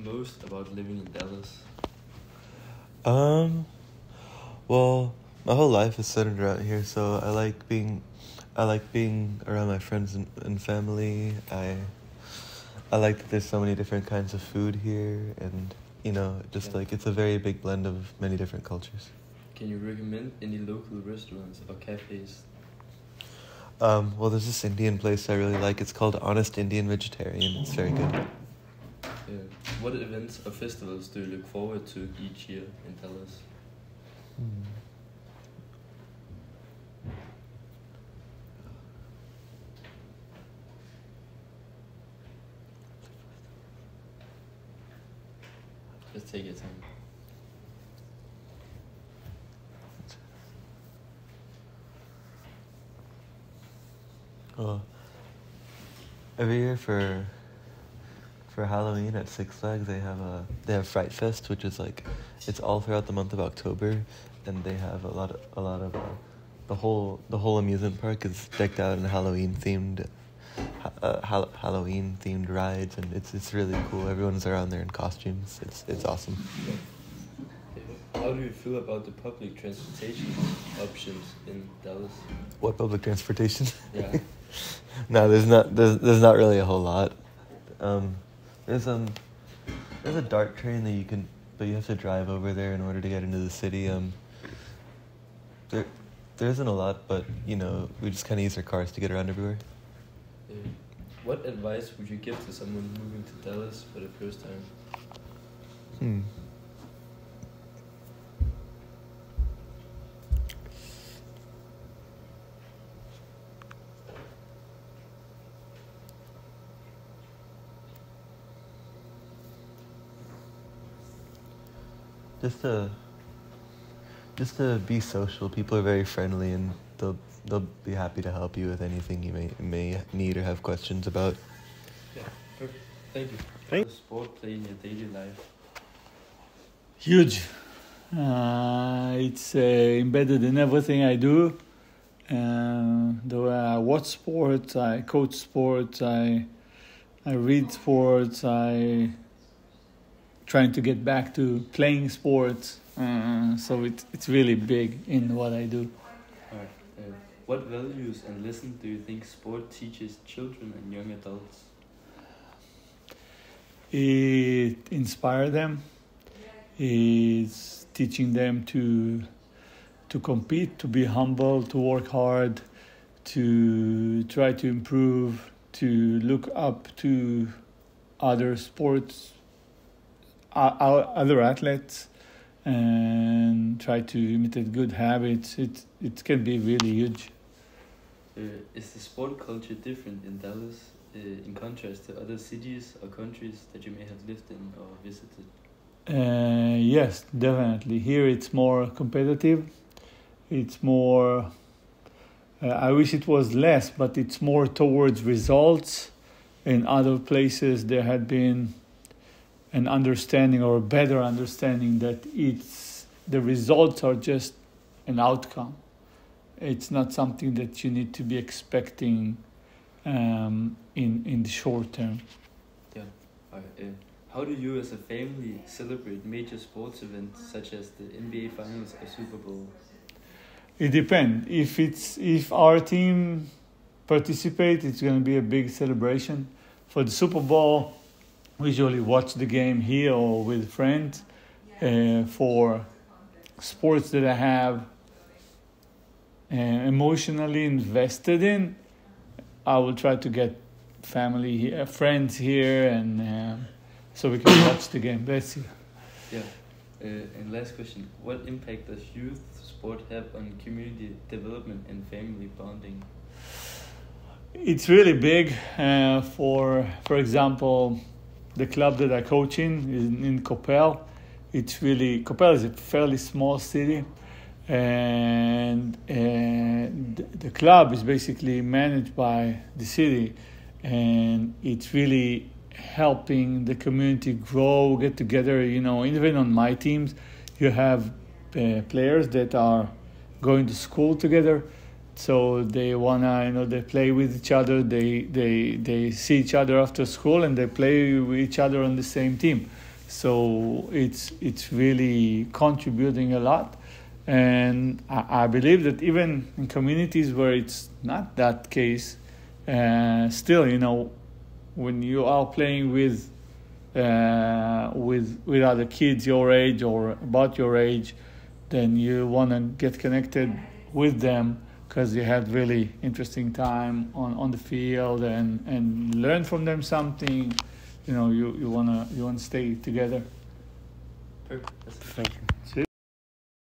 most about living in Dallas? Well, my whole life is centered around here, so I like being around my friends and family. I like that there's so many different kinds of food here, and just Yeah. like it's a very big blend of many different cultures. Can you recommend any local restaurants or cafes? Well, there's this Indian place I really like. It's called Honest Indian Vegetarian. It's very good. What events or festivals do you look forward to each year in Dallas? Just take your time. Well, every year for Halloween at Six Flags they have Fright Fest, which is like it's all throughout the month of October, and they have a lot of the whole amusement park is decked out in Halloween themed rides, and it's really cool. Everyone's around there in costumes. It's awesome. How do you feel about the public transportation options in Dallas? What public transportation? Yeah. No, there's not really a whole lot. There's a DART train but you have to drive over there in order to get into the city. There isn't a lot, but we just kind of use our cars to get around everywhere. What advice would you give to someone moving to Dallas for the first time? Just to be social. People are very friendly, and they'll be happy to help you with anything you may need or have questions about. Yeah, perfect. Thank you. How does sport play in your daily life? Huge. It's embedded in everything I do. The way I watch sports, I coach sports, I read sports, I trying to get back to playing sports. So it's really big in what I do. Alright. What values and lessons do you think sport teaches children and young adults? It inspires them. It's teaching them to compete, to be humble, to work hard, to try to improve, to look up to other sports, other athletes, and try to imitate good habits. It can be really huge. Is the sport culture different in Dallas in contrast to other cities or countries that you may have lived in or visited? Yes, definitely. Here it's more competitive. It's more, I wish it was less, but it's more towards results. In other places there had been an understanding or a better understanding that the results are just an outcome. It's not something that you need to be expecting in the short term. Yeah. How do you as a family celebrate major sports events such as the NBA Finals or Super Bowl? It depends. If our team participates, it's going to be a big celebration. For the Super Bowl, we usually watch the game here or with friends. For sports that I have emotionally invested in, I will try to get family here, friends here, and so we can watch the game. Let's see. Yeah. And last question: what impact does youth sport have on community development and family bonding? It's really big. For example, the club that I coach in Copel. Copel is a fairly small city, and the club is basically managed by the city, and it's really helping the community grow, get together. Even on my teams, you have players that are going to school together, so they wanna, they play with each other. They see each other after school, and they play with each other on the same team. So it's really contributing a lot. And I believe that even in communities where it's not that case, still, when you are playing with other kids your age or about your age, then you want to get connected with them because you had really interesting time on the field and learn from them something. You wanna stay together. Perfect. Thank you. See?